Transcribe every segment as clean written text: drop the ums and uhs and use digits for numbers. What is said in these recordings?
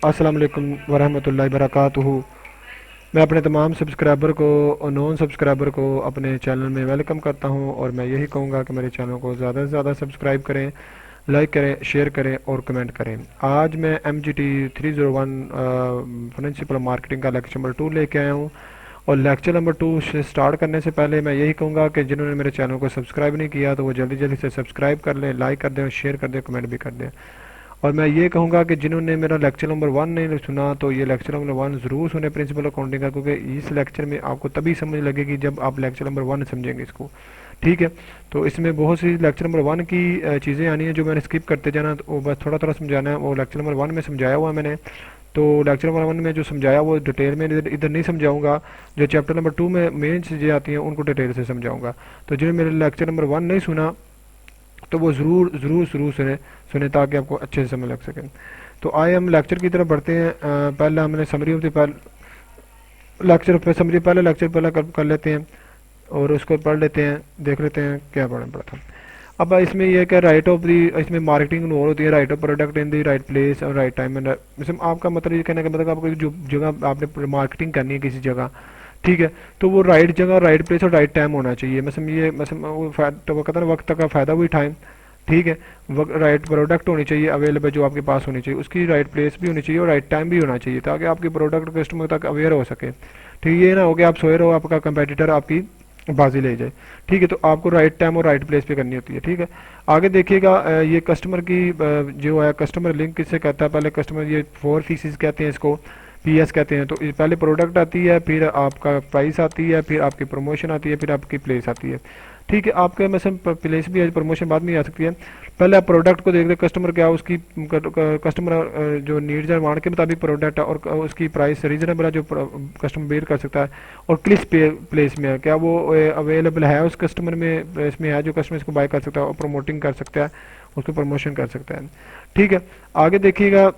अस्सलाम वालेकुम वरहमतुल्लाहि वबरकातुहू। मैं अपने तमाम सब्सक्राइबर को और नॉन सब्सक्राइबर को अपने चैनल में वेलकम करता हूं, और मैं यही कहूँगा कि मेरे चैनल को ज़्यादा से ज़्यादा सब्सक्राइब करें, लाइक करें, शेयर करें और कमेंट करें। आज मैं MGT301 प्रिंसिपल मार्केटिंग का लेक्चर नंबर 2 लेके आया हूँ। और लेक्चर नंबर 2 से स्टार्ट करने से पहले मैं यही कहूँगा कि जिन्होंने मेरे चैनल को सब्सक्राइब नहीं किया तो वो जल्दी जल्दी से सब्सक्राइब कर लें, लाइक कर दें, शेयर कर दें, कमेंट भी कर दें। और मैं ये कहूँगा कि जिन्होंने मेरा लेक्चर नंबर 1 नहीं सुना तो ये लेक्चर नंबर 1 ज़रूर सुने प्रिंसिपल अकाउंटिंग का, क्योंकि इस लेक्चर में आपको तभी समझ लगेगी जब आप लेक्चर नंबर 1 समझेंगे इसको। ठीक है, तो इसमें बहुत सी लेक्चर नंबर 1 की चीज़ें आनी है जो मैंने स्किप करते जाना, तो वो बस थोड़ा थोड़ा समझाना है। वो लेक्चर नंबर 1 में समझाया हुआ है मैंने, तो लेक्चर नंबर 1 में जो समझाया वो डिटेल में इधर नहीं समझाऊंगा। जो चैप्टर नंबर 2 में मेन चीज़ें आती हैं उनको डिटेल से समझाऊंगा। तो जिन्होंने मेरे लेक्चर नंबर 1 नहीं सुना तो वो ज़रूर ज़रूर ज़रूर सुने ताकि आपको अच्छे से समझ लग सके। तो आए हम लेक्चर की तरफ बढ़ते हैं। पहले हमने समरी ऑफ द लेक्चर पे समरी पहले लेक्चर पहले कर लेते हैं और उसको पढ़ लेते हैं, देख लेते हैं क्या पढ़ा था। अब इसमें यह क्या राइट ऑफ दी, इसमें मार्केटिंग इन्वॉल्व होती है, right of product in the right place और राइट टाइम एंड। इसमें आपका मतलब ये कहने का मतलब आपको जो जगह आपने मार्केटिंग करनी है किसी जगह, ठीक है, तो वो राइट जगह, राइट प्लेस और राइट टाइम होना चाहिए। मतलब ये मतलब वो तो कहता है ना, वक्त का फ़ायदा हुई टाइम। ठीक है, राइट प्रोडक्ट होनी चाहिए अवेलेबल जो आपके पास होनी चाहिए, उसकी राइट प्लेस भी होनी चाहिए और राइट टाइम भी होना चाहिए ताकि आपकी प्रोडक्ट कस्टमर तक अवेयर हो सके। ठीक है, ये ना हो कि आप सोए रहो, आपका कंपेटिटर आपकी बाजी ले जाए। ठीक है, तो आपको राइट टाइम और राइट प्लेस पे करनी होती है। ठीक है, आगे देखिएगा, ये कस्टमर की जो है कस्टमर लिंक किससे कहता है, पहले कस्टमर, ये 4 फीसिस कहते हैं इसको, PS कहते हैं। तो पहले प्रोडक्ट आती है, फिर आपका प्राइस आती है, फिर आपकी प्रमोशन आती है, फिर आपकी प्लेस आती है। ठीक है, आपके मतलब प्लेस भी है, प्रमोशन बाद में आ सकती है। पहले आप प्रोडक्ट को देखते हैं, कस्टमर क्या उसकी कस्टमर जो नीड्स है वांट के मुताबिक प्रोडक्ट है, और उसकी प्राइस रीजनेबल है जो कस्टमर बेयर कर सकता है, और किस प्लेस में है, क्या वो अवेलेबल है उस कस्टमर में, इसमें है जो कस्टमर इसको बाय कर सकता है और प्रमोटिंग कर सकता है, उसको प्रमोशन कर सकता है। ठीक है, आगे देखिएगा,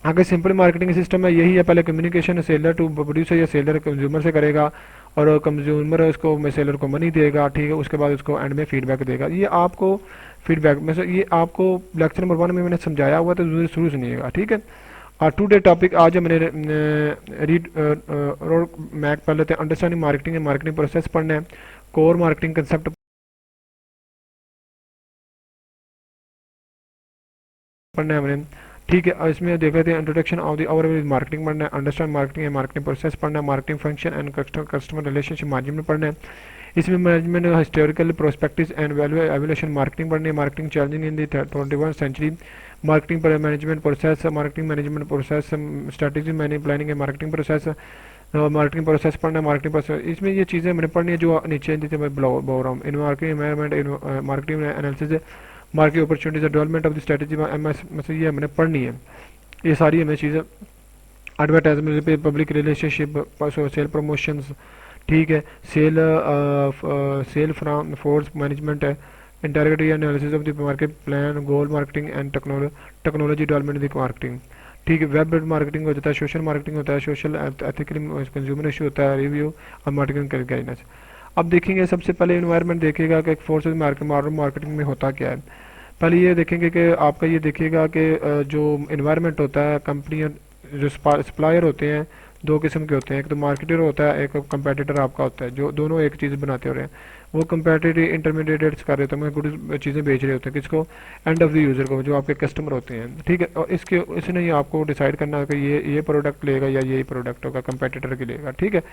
आगे सिंपल मार्केटिंग सिस्टम है, यही है। पहले कम्युनिकेशन सेलर टू प्रोड्यूसर या सेलर कंज्यूमर से करेगा, और कंज्यूमर उसको सेलर को मनी देगा। ठीक है, उसके बाद उसको एंड में फीडबैक देगा। ये आपको फीडबैक में से ये आपको लेक्चर नंबर 1 में मैंने समझाया हुआ, तो जरूर शुरू सुनिएगा। ठीक है, टुडे टॉपिक आज मैंने रीड रोड मैक पढ़ लेते हैं। Understanding marketing and marketing process पढ़ना है, कोर मार्केटिंग कंसेप्ट पढ़ना है हमने। ठीक है, और इसमें देख लेते हैं introduction of the overall marketing पढ़ना है, understand marketing and marketing process पढ़ना है, marketing function and customer relationship management पढ़ना है। इसमें management historical prospective and evolution marketing पढ़नी है, marketing challenging in the 21st century, marketing management process, marketing management process, strategy manage planning and marketing process, marketing process पढ़ना है, marketing process. इसमें ये चीज़ें मैंने पढ़नी है जो नीचे मैं बोल रहा हूँ। In marketing environment, marketing analysis, market opportunities, development of the strategy, मतलब ये हमने पढ़नी है, ये सारी हमें चीज़ें। एडवर्टाइजमेंट पे, पब्लिक रिलेशनशिप, सेल प्रमोशंस। ठीक है, सेल फ्रॉम फोर्स मैनेजमेंट है, integrative analysis of the market plan, goal marketing and technology development the marketing. ठीक है, वेब मार्केटिंग हो जाता है, सोशल मार्केटिंग होता है, सोशल एथिकल कंज्यूमर इशू होता है, रिव्यू और मार्केटिंग गाइडेंस। अब देखेंगे सबसे पहले इन्वायरमेंट देखिएगा कि फोर्सेस मॉडर्न मार्केटिंग में होता क्या है। पहले ये देखेंगे कि आपका ये देखिएगा कि जो इन्वायरमेंट होता है, कंपनी जो सप्लायर होते हैं 2 किस्म के होते हैं, एक तो मार्केटर होता है, एक कंपेटिटर आपका होता है, जो दोनों एक चीज़ बनाते हो रहे हैं। वो कंपेटिटिव इंटरमीडिएट्स कर रहे होते हैं, गुड चीज़ें बेच रहे होते हैं, किसको, एंड ऑफ द यूज़र को, जो आपके कस्टमर होते हैं। ठीक है, और इसने ये आपको डिसाइड करना है कि ये प्रोडक्ट लेगा या ये प्रोडक्ट होगा कंपेटिटर के लेगा। ठीक है,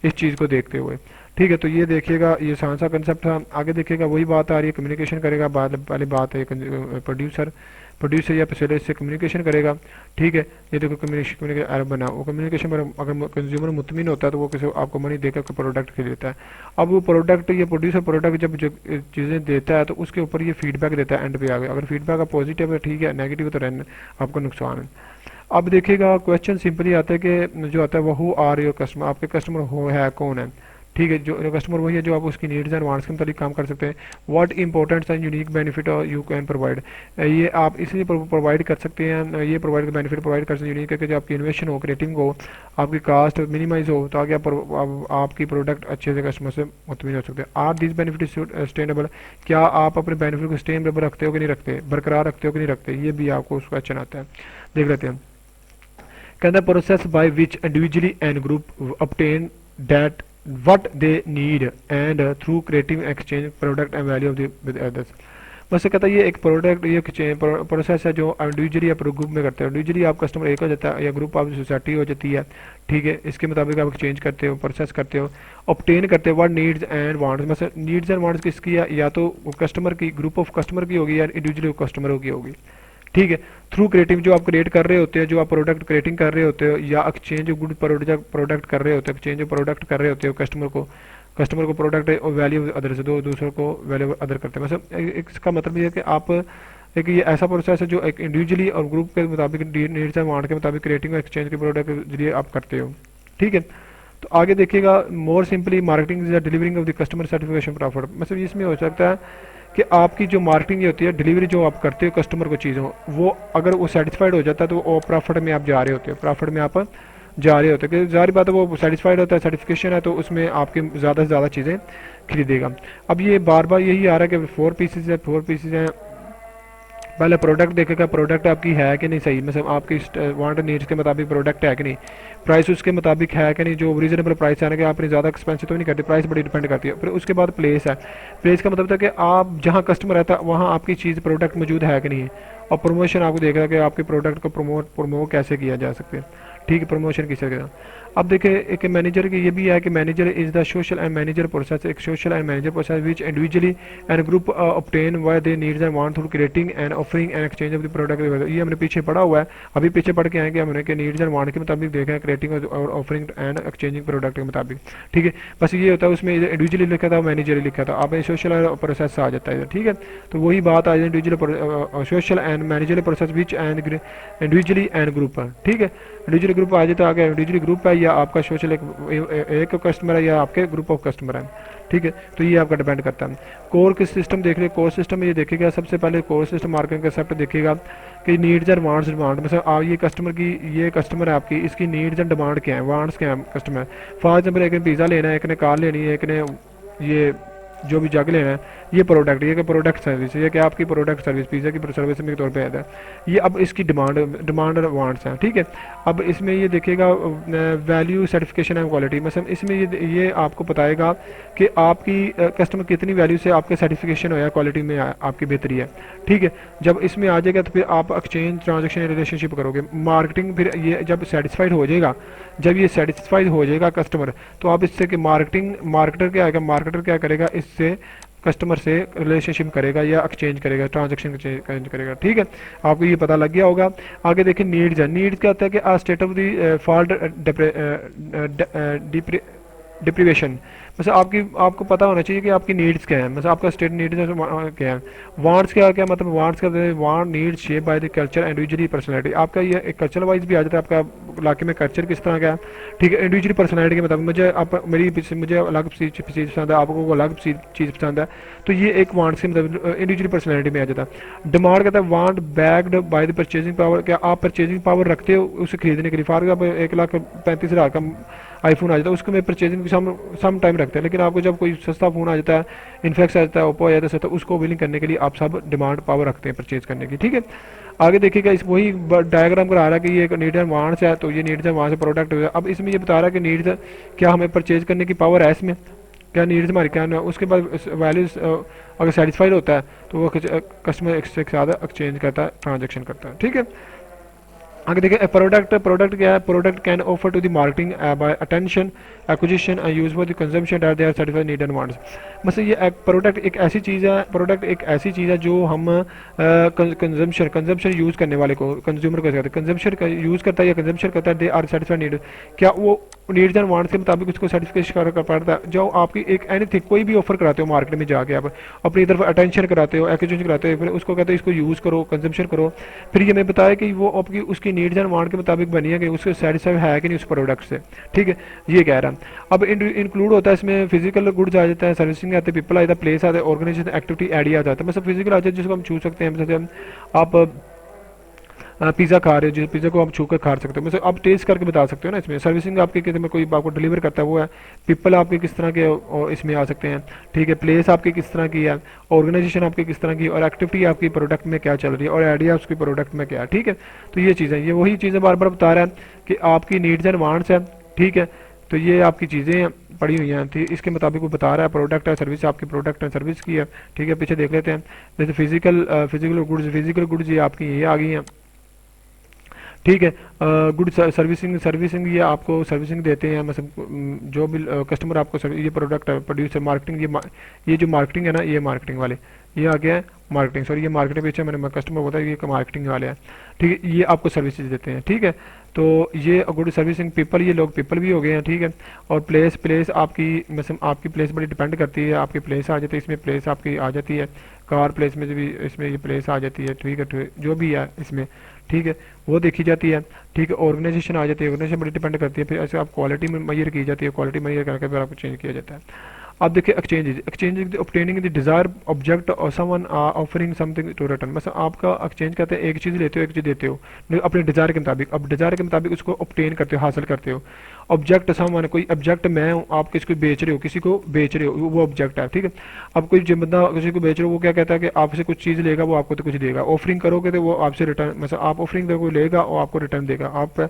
इस चीज़ को देखते हुए। ठीक है, तो ये देखिएगा, ये आसान सा कंसेप्ट था। आगे देखिएगा वही बात आ रही है, कम्युनिकेशन करेगा, पहली बात है प्रोड्यूसर या सेलर से कम्युनिकेशन करेगा। ठीक है, ये देखो कम्युनिकेशन एरर बना, वो कम्युनिकेशन पर अगर कंज्यूमर मुतमिन होता है तो वो किसी आपको मनी देकर प्रोडक्ट खरीदता है। अब वो प्रोडक्ट, ये प्रोड्यूसर प्रोडक्ट जब जो चीज़ें देता है तो उसके ऊपर ये फीडबैक देता है एंड पे आगे। अगर फीडबैक का पॉजिटिव है ठीक है, नेगेटिव तो रहने आपको नुकसान है। अब देखिएगा क्वेश्चन सिंपली आता है कि जो आता है वो हु आर योर कस्टमर, आपके कस्टमर हो है कौन है। ठीक है, जो कस्टमर वही है जो आप उसकी नीड्स एंड वांट्स के मुताबिक काम कर सकते हैं। What important and unique benefit you can provide, ये आप इसलिए प्रोवाइड कर सकते हैं, ये प्रोवाइड बेनिफिट प्रोवाइड कर सकते हैं यूनिक है कि जो आपकी इन्वेशन हो, क्रिएटिंग हो, आपकी कास्ट मिनिमाइज हो, ताकि आपकी प्रोडक्ट अच्छे से कस्टमर से मुतमिन हो सकते हैं। आर दिस बेनिफिट सस्टेनेबल, क्या आप अपने बेनिफिट को सस्टेनेबल रखते हो कि नहीं रखते, बरकरार रखते हो कि नहीं रखते, ये भी आपको उसका क्वेश्चन आता है। देख लेते हैं। कहता है process by which individually and group obtain that what they need and through creative exchange product and value of the with others। वैसे कहता है ये एक प्रोडक्ट ये प्रोसेस है जो इंडिविजुअली आप ग्रुप में करते हो। इंडिविजुअली आप कस्टमर एक हो जाता है या ग्रुप आप सोसाइटी हो जाती है, ठीक है। इसके मुताबिक आप एक्सचेंज करते हो, प्रोसेस करते हो, ऑब्टेन करते हो व्हाट नीड्स एंड वांट्स। मतलब नीड्स एंड वांट्स किसकी है, या तो कस्टमर की, ग्रुप ऑफ कस्टमर की होगी या इंडिविजुअली कस्टमरों की होगी, ठीक है। थ्रू क्रिएटिव जो आप क्रिएट कर रहे होते हैं, जो आप प्रोडक्ट क्रिएटिंग कर रहे होते हो, या एक्सचेंज गुड प्रोडक्ट कर रहे होते हो, एक्सचेंज प्रोडक्ट कर रहे होते हो कस्टमर को प्रोडक्ट और वैल्यू अदर से दो दूसरों को वैल्यू अदर करते हैं। मतलब इसका मतलब ये है कि आप एक ये ऐसा प्रोसेस है जो एक इंडिविजुअली और ग्रुप के मुताबिक नीड्स एंड वांट के मुताबिक क्रिएटिंग और एक्सचेंज के प्रोडक्ट के जरिए आप करते हो, ठीक है। तो आगे देखिएगा, more simply marketing is the delivering of the customer certification profit. मतलब इसमें हो सकता है कि आपकी जो मार्केटिंग ये होती है, डिलीवरी जो आप करते हो कस्टमर को चीज़ों, वो अगर वो सेटिस्फाइड हो जाता है तो वो प्रॉफिट में आप जा रहे होते हो, प्रॉफिट में आप जा रहे होते हैं। कि जाहिर बात है वो सेटिस्फाइड होता है, सर्टिफिकेशन है, तो उसमें आपके ज़्यादा से ज़्यादा चीज़ें खरीदेगा। अब ये बार बार यही आ रहा है कि 4 पीसेज है, 4 पीसेज हैं। पहले प्रोडक्ट देखेगा, प्रोडक्ट आपकी है कि नहीं सही, मतलब आपकी वांट नीड्स के मुताबिक प्रोडक्ट है कि नहीं, प्राइस उसके मुताबिक है कि नहीं, जो रीजनेबल प्राइस है ना, कि आपने ज़्यादा एक्सपेंसिव तो नहीं करती, प्राइस बड़ी डिपेंड करती है। फिर उसके बाद प्लेस है, प्लेस का मतलब था कि आप जहाँ कस्टमर रहता है वहाँ आपकी चीज़ प्रोडक्ट मौजूद है कि नहीं है। और प्रमोशन आपको देखा कि आपके प्रोडक्ट को प्रमोट कैसे किया जा सकते हैं, ठीक है, प्रमोशन किसे किया। अब देखिए एक मैनेजर की ये भी है कि manager is the social and manager process, एक social and manager process which individually and group obtain what they needs and want through creating and offering and exchange of the product. ये हमने पीछे पढ़ा हुआ है, अभी पीछे पढ़ के आएंगे हमने कि नीड्स एंड वांट के मुताबिक देखें हैं क्रिएटिंग और ऑफरिंग एंड एक्सचेंजिंग प्रोडक्ट के मुताबिक, ठीक है। बस ये होता है, उसमें इंडिविजुअली लिखा था, मैनेजर लिखा था, आप सोशल प्रोसेस आ जाता है, ठीक है। तो वही बात आ जाए individual social and manager process which and individually and group, ठीक है। इंडिविजुअल ग्रुप आ जाता है, आगे इंडिविजुअल ग्रुप है या आपका सोशल एक कस्टमर है या आपके ग्रुप ऑफ कस्टमर है, ठीक है। तो ये आपका डिपेंड करता है। कोर किस सिस्टम देख रहे, कोर सिस्टम में ये देखिएगा, सबसे पहले कोर सिस्टम मार्केटिंग कंसेप्ट देखिएगा कि नीड्स एंड वांट्स डिमांड। मतलब ये कस्टमर की, ये कस्टमर है आपकी, इसकी नीड्स एंड डिमांड क्या है, वांट्स क्या है कस्टमर। फॉर एग्जाम्पल एक ने पिज़्ज़ा लेना है, एक ने कार लेनी है, एक ने ये जो भी जग लेना है, ये प्रोडक्ट, ये प्रोडक्ट सर्विस, ये क्या आपकी प्रोडक्ट सर्विस पिज़्ज़ा की सर्विस के तौर पे आता है ये। अब इसकी डिमांड वांट्स हैं, ठीक है। अब इसमें ये देखिएगा वैल्यू सर्टिफिकेशन एंड क्वालिटी, मतलब इसमें ये आपको बताएगा कि आपकी कस्टमर कितनी वैल्यू से आपके सर्टिफिकेशन हो या क्वालिटी में आपकी बेहतरी है, ठीक है। जब इसमें आ जाएगा तो फिर आप एक्सचेंज ट्रांजेक्शन रिलेशनशिप करोगे। मार्केटिंग फिर ये जब सेटिस्फाइड हो जाएगा, जब ये सेटिस्फाइड हो जाएगा कस्टमर, तो आप इससे कि मार्केटर क्या आएगा, मार्केटर क्या करेगा, इससे कस्टमर से रिलेशनशिप करेगा या एक्सचेंज करेगा, ट्रांजेक्शन एक्सचेंज करेगा, ठीक है। आपको ये पता लग गया होगा। आगे देखिए नीड्स है, नीड्स क्या होता है कि a state of the fault deprivation, मतलब आपको पता होना चाहिए कि आपकी नीड्स क्या है, मतलब आपका स्टेट नीड्स क्या है। वांट्स क्या मतलब वांट्स का want needs shape by the culture individually personality, आपका ये एक कल्चर वाइज भी आ जाता है, आपका इलाके में कल्चर किस तरह का है, ठीक है। इंडिविजुअली पर्सनैलिटी के मतलब मुझे अलग चीज़ पसंद है, आपको अलग चीज़ पसंद है, तो ये एक वांट्स के मतलब इंडिविजुअली पर्सनैलिटी में आ जाता है। डिमांड कहता है want backed by the purchasing power, क्या आप परचेजिंग पावर रखते हो उसे खरीदने के लिए। फॉर एग्जाम्पल 1,35,000 का आईफोन आ जाता है, उसको मैं परचेजिंग सम टाइम रखते हैं, लेकिन आपको जब कोई सस्ता फ़ोन आ जाता है, इन्फेक्स आ जाता है, ओप्पो आ जाता है सस्ता, उसको बिलिंग करने के लिए आप सब डिमांड पावर रखते हैं परचेज करने की, ठीक है। आगे देखिएगा इस वही डायग्राम करा रहा है कि ये एक नीड्स एंड वांट्स है, तो ये नीड्स एंड वांट्स से प्रोडक्ट हो गया। अब इसमें ये बता रहा है कि नीड्स क्या हमें परचेज करने की पावर है, इसमें क्या नीड्स हमारी क्या है। उसके बाद वैल्यूज अगर सेटिस्फाइड होता है तो वो कस्टमर एक से ज़्यादा एक्सचेंज करता है, ट्रांजेक्शन करता है, ठीक है। आगे देखिए प्रोडक्ट क्या है, product can offer to the marketing by attention acquisition and use for the consumption that they are certified need and wants. मतलब ये प्रोडक्ट एक ऐसी चीज़ है, जो हम कंजम्पशन यूज़ करने वाले को, कंज्यूमर को कहते हैं, कंजम्पशन का यूज़ करता है या कंजम्पशन करता है, दे आर सर्टिफाइड नीड, क्या वो नीड्स एंड वांट्स के मुताबिक उसको सर्टिफिकेशन कर पड़ता है। जो आपकी एक एनीथिंग कोई भी ऑफर कराते हो मार्केट में जाके, आप अपनी तरफ अटेंशन कराते हो, एक्विजिशन कराते हो, फिर उसको कहते हो इसको यूज़ करो, कंजम्पशन करो, फिर ये मैं बताया कि वो आपकी उसकी नीड्स एंड वांट के मुताबिक बनी है कि उसको सेटिस्फाई है कि नहीं उस प्रोडक्ट से, ठीक है। ये कह रहा है। अब इंक्लूड होता है इसमें फिजिकल गुड्स आ जाता है, सर्विसिंग आते हैं, पीपल आ जाता है, प्लेस आता है, ऑर्गेनाइजेशन एक्टिविटी आइडिया आ जाता है। मतलब फिजिकल आ जाता है जिसको हम छू सकते हैं, जैसे आप पिज़्ज़ा खा रहे हो, जिस पिज़्ज़ा को आप छू कर खा सकते हो, मतलब आप टेस्ट करके बता सकते हो ना इसमें। सर्विसिंग आपके कितने में कोई आपको डिलीवर करता है वो है। पीपल आपके किस तरह के इसमें आ सकते हैं, ठीक है। प्लेस आपकी किस तरह की है, ऑर्गेनाइजेशन आपकी किस तरह की, और एक्टिविटी आपकी प्रोडक्ट में क्या चल रही है, और आइडिया उसकी प्रोडक्ट में क्या है, ठीक है। तो ये चीज़ें, ये वही चीज़ें बार बार बता रहा है कि आपकी नीड्स एंड वांट्स है, ठीक है। तो ये आपकी चीज़ें पड़ी हुई हैं, ठीक, इसके मुताबिक वो बता रहा है। प्रोडक्ट है, सर्विस आपकी प्रोडक्ट है, सर्विस की है, ठीक है। पीछे देख लेते हैं, जैसे फिजिकल गुड्स ये आपकी ये आ गई हैं, ठीक है। गुड सर्विसिंग, सर्विसिंग ये आपको सर्विसिंग देते हैं, मतलब जो भी कस्टमर आपको ये प्रोडक्ट प्रोड्यूसर, मार्केटिंग, ये जो मार्केटिंग है ना, ये मार्केटिंग वाले, ये आ गया है मार्केटिंग, सॉरी ये मार्केटिंग पीछे मैंने कस्टमर होता है, ये मार्केटिंग वाले हैं, ठीक है। ये आपको सर्विसेज देते हैं, ठीक है। तो ये गुड सर्विसिंग पीपल, ये लोग पीपल भी हो गए हैं, ठीक है। और प्लेस आपकी, मतलब आपकी प्लेस बड़ी डिपेंड करती है, आपकी प्लेस आ जाती है, इसमें प्लेस आपकी आ जाती है, कार प्लेस में भी इसमें ये प्लेस आ जाती है, ठीक है, जो भी है इसमें, ठीक है, वो देखी जाती है, ठीक है। ऑर्गेनाइजेशन आ जाती है, ऑर्गेनाइजेशन बड़ी डिपेंड करती है, फिर ऐसे आप क्वालिटी में मैयर की जाती है, क्वालिटी मैयर करके फिर आपको चेंज किया जाता है। अब देखिए exchange obtaining the desire object और someone offering something to return, मतलब आपका एक्सचेंज करते हैं, एक चीज़ लेते हो, एक चीज़ देते हो अपने डिजायर के मुताबिक, अब डिजायर के मुताबिक उसको ऑब्टेन करते हो, हासिल करते हो। ऑब्जेक्ट समवन, कोई ऑब्जेक्ट मैं हूँ, आप किसी को बेच रहे हो, किसी को बेच रहे हो, वो ऑब्जेक्ट है, ठीक है। अब कोई जो बंदा किसी को बेच रहे हो, वो क्या कहता है कि आपसे कुछ चीज़ लेगा, वो आपको तो कुछ देगा। ऑफरिंग करोगे तो वो आपसे रिटर्न, मतलब आप ऑफरिंग दोगे लेगा और आपको रिटर्न देगा, आप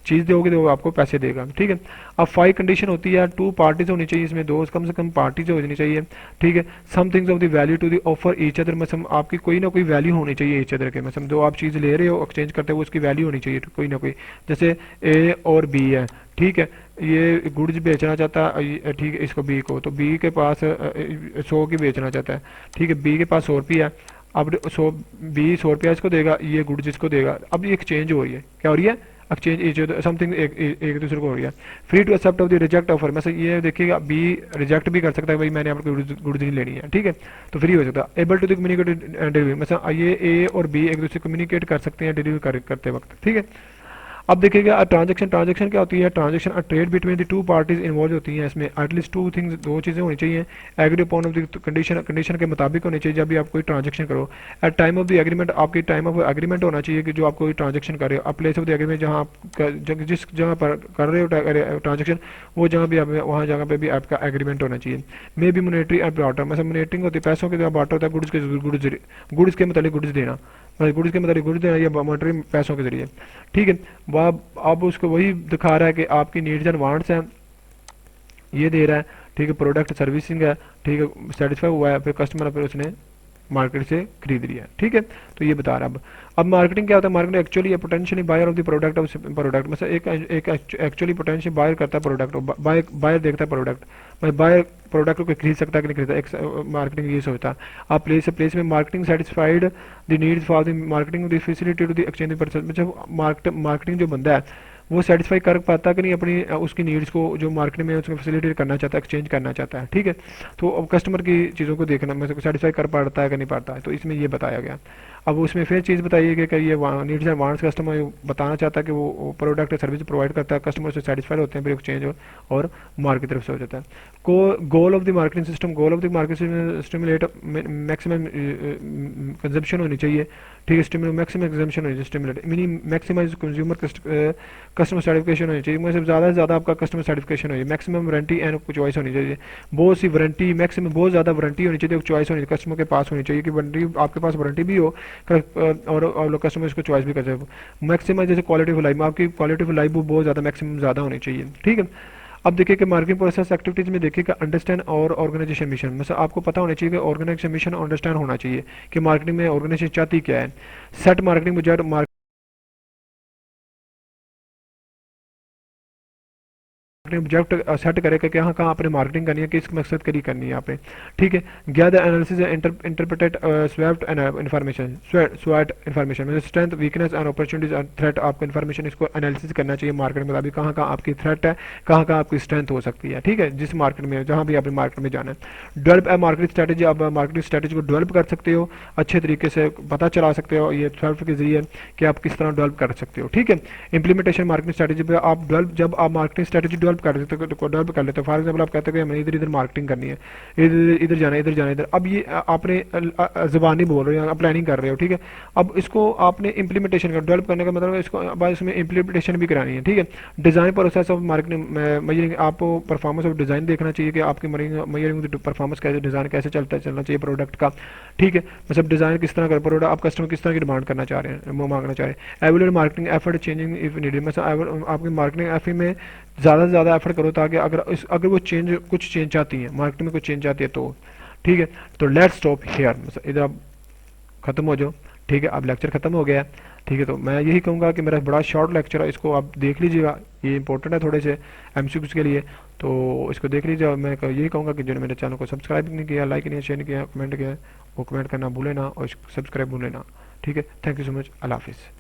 चीज़ दोगे तो वो आपको पैसे देगा, ठीक है। अब 5 कंडीशन होती है, 2 पार्टीज होनी चाहिए इसमें, दो कम से कम पार्टीज होनी चाहिए, ठीक है। Some things of the value to the offer each other, मतलब आपकी कोई ना कोई वैल्यू होनी चाहिए ईच अदर के, मतलब जो आप चीज़ ले रहे हो एक्सचेंज करते हो उसकी वैल्यू होनी चाहिए कोई ना कोई। जैसे ए और बी है, ठीक है, ये गुड्स बेचना चाहता है, ठीक है, इसको बी को, तो बी के पास 100 की बेचना चाहता है, ठीक है। बी के पास 100 रुपया है, अब 100 बी 100 रुपया इसको देगा, ये गुड्स इसको देगा। अब ये एक्सचेंज हो रही है, क्या हो रही है, एक्सचेंज समथिंग एक दूसरे को हो रही है। Free to accept of the reject offer, मतलब ये देखिएगा बी रिजेक्ट भी कर सकता है, भाई मैंने आपको गुड्स नहीं लेनी है, ठीक है, तो फ्री हो सकता है। Able to the communicate delivery, मतलब ये ए और बी एक दूसरे कम्युनिकेट कर सकते हैं डिलीवरी करते वक्त, ठीक है। अब देखिएगा ट्रांजेक्शन क्या होती है, transaction trade between the two parties involve होती हैं, इसमें एटलीस्ट 2 थिंग्स, 2 चीज़ें होनी चाहिए। Agree upon of the condition के मुताबिक होनी चाहिए जब भी आप कोई ट्रांजेक्शन करो। At time of the agreement, आपकी टाइम ऑफ एग्रीमेंट होना चाहिए कि जो आप कोई ट्रांजेक्शन कर रहे हो। अब प्लेस ऑफ द एग्रीमेंट, जहाँ आप जिस जगह पर कर रहे हो ट्रांजेक्शन, वो जगह भी आप वहाँ जगह पे भी आपका एग्रीमेंट होना चाहिए। May be monetary and barter, मतलब मोनेटरिंग होती है पैसों के द्वारा, बार्टर होता है गुड्स के मतलब गुड्स देना, गुड्स के मतलब गुड्स देना, या मॉनिटरी पैसों के जरिए, ठीक है। अब उसको वही दिखा रहा है कि आपकी नीड्स एंड वांट्स हैं, ये दे रहा है, ठीक है। प्रोडक्ट सर्विसिंग है, ठीक है, सेटिस्फाई हुआ है, फिर कस्टमर फिर उसने मार्केट से खरीद लिया, ठीक है। तो ये बता रहा है। अब मार्केटिंग क्या होता है, marketing actually potentially buyer of the product of product, मतलब एक एक्चुअली पोटेंशियल बायर करता है प्रोडक्ट, बायर देखता है प्रोडक्ट, मतलब बायर प्रोडक्ट को खरीद सकता है कि नहीं खरीदता, एक मार्केटिंग ये सोचता है। आप प्लेस में marketing satisfied the needs for the marketing the facility to the exchange purchase, मतलब मार्केटिंग जो बंदा है वो सेटिस्फाई कर पाता कि नहीं अपनी उसकी नीड्स को, जो मार्केट में उसको फैसिलिटी करना चाहता है, एक्सचेंज करना चाहता है, ठीक है। तो अब कस्टमर की चीज़ों को देखना, मतलब सेटिस्फाई कर पाता है कि नहीं पाता है, तो इसमें ये बताया गया। अब उसमें फिर चीज़ बताइए कि ये नीड्स एंड वांट्स कस्टमर बताना चाहता है कि वो प्रोडक्ट सर्विस प्रोवाइड करता है, कस्टमर से सेटिस्फाइड होते हैं, फिर एक्सचेंज और मार्केट की तरफ से हो जाता है। Goal of the marketing system, goal of the marketing stimulate maximum consumption होनी चाहिए, ठीक है, मैक्सिमम कंजम्पशन होनी चाहिए, stimulate meaning maximize consumer customer certification होनी चाहिए, मतलब ज़्यादा से ज़्यादा आपका कस्टमर सर्टिफिकेशन होनी चाहिए। मैक्सिमम वारंटी एंड चॉइस होनी चाहिए, बहुत सी वारंटी, मैक्सिमम बहुत ज़्यादा वारंटी होनी चाहिए, चॉइस होनी चाहिए, कस्टमर के पास होनी चाहिए कि वारंटी आपके पास वारंटी भी हो और कस्टमर इसको चॉइस भी कर सके। मैक्सिमम जैसे क्वालिटी ऑफ लाइफ, आपकी क्वालिटी ऑफ लाइफ बहुत ज़्यादा मैक्सिमम ज़्यादा होनी चाहिए, ठीक है। अब देखिए कि मार्केटिंग प्रोसेस एक्टिविटीज में देखिएगा अंडरस्टैंड और ऑर्गेनाइजेशन मिशन, मतलब आपको पता होना चाहिए कि ऑर्गेनाइजेशन मिशन अंडरस्टैंड होना चाहिए कि मार्केटिंग में ऑर्गेनाइजेशन चाहती क्या है। Set marketing budget, object set करेगा कि हाँ कहाँ आपने मार्केटिंग करनी है, किस मकसद के लिए करनी है आपने, ठीक है। Gather analysis interpreted swapped information, स्वैट इन्फॉर्मेशन मतलब strength weakness and opportunities and threat, आपको इन्फॉर्मेशन इसको एनालिसिस करना चाहिए मार्केट में, अभी कहाँ कहाँ आपकी थ्रेट है, कहाँ कहाँ आपकी स्ट्रेंथ हो सकती है, ठीक है, जिस मार्केट में जहाँ भी आपने मार्केट में जाना है। डेवलप ए मार्केटिंग स्ट्रेटेजी, आप मार्केटिंग स्ट्रेटेजी को डेवलप कर सकते हो, अच्छे तरीके से पता चला सकते हो ये स्वैप के जरिए कि आप किस तरह डेवलप कर सकते हो, ठीक है। इंप्लीमेंटेशन मार्केटिंग स्ट्रेटेजी पे आप डेवलप, जब आप मार्केटिंग स्ट्रेटेजी डेवलप डेवलप कर लेते हो। फॉर एग्जाम्पल आप कहते हो कि हमें इधर इधर मार्केटिंग करनी है, इधर इधर जाना है, इधर जाना है, इधर। अब ये आपने ज़बानी बोल रहे हो, प्लानिंग कर रहे हो, ठीक है। अब इसको आपने इंप्लीमेंटेशन कर, डेवलप करने का मतलब है इसको अब इसमें इंप्लीमेंटेशन भी करानी है, ठीक है। डिज़ाइन प्रोसेस ऑफ मार्केटिंग मयरिंग, आपको परफॉर्मेंस ऑफ डिज़ाइन देखना चाहिए कि आपकी मयरिंग परफॉर्मेंस कैसे, डिज़ाइन कैसे चलना चाहिए प्रोडक्ट का, ठीक है। मतलब डिज़ाइन किस तरह का प्रोडक्ट, आप कस्टमर किस तरह की डिमांड करना चाह रहे हैं, वो मांगना चाह रहे हैं। Evolute marketing effort changing if needed, मतलब आपकी मार्केटिंग एफी में ज़्यादा से ज़्यादा एफर्ट करो ताकि अगर वो कुछ चेंज आती है मार्केट में, कुछ चेंज आती है तो, ठीक है। तो लेट्स स्टॉप हेयर, मतलब इधर आप ख़त्म हो जाओ, ठीक है। अब लेक्चर ख़त्म हो गया है, ठीक है। तो मैं यही कहूँगा कि मेरा बड़ा शॉर्ट लेक्चर है, इसको आप देख लीजिएगा, ये इंपॉर्टेंट है थोड़े से एमसीक्यूज के लिए, तो इसको देख लीजिए। मैं यही कहूँगा कि जिन्होंने मेरे चैनल को सब्सक्राइब नहीं किया, लाइक नहीं, शेयर नहीं किया, कमेंट किया, वो कमेंट करना भूले ना और सब्सक्राइब भूले ना, ठीक है। थैंक यू सो मच, अल्लाह हाफिज़।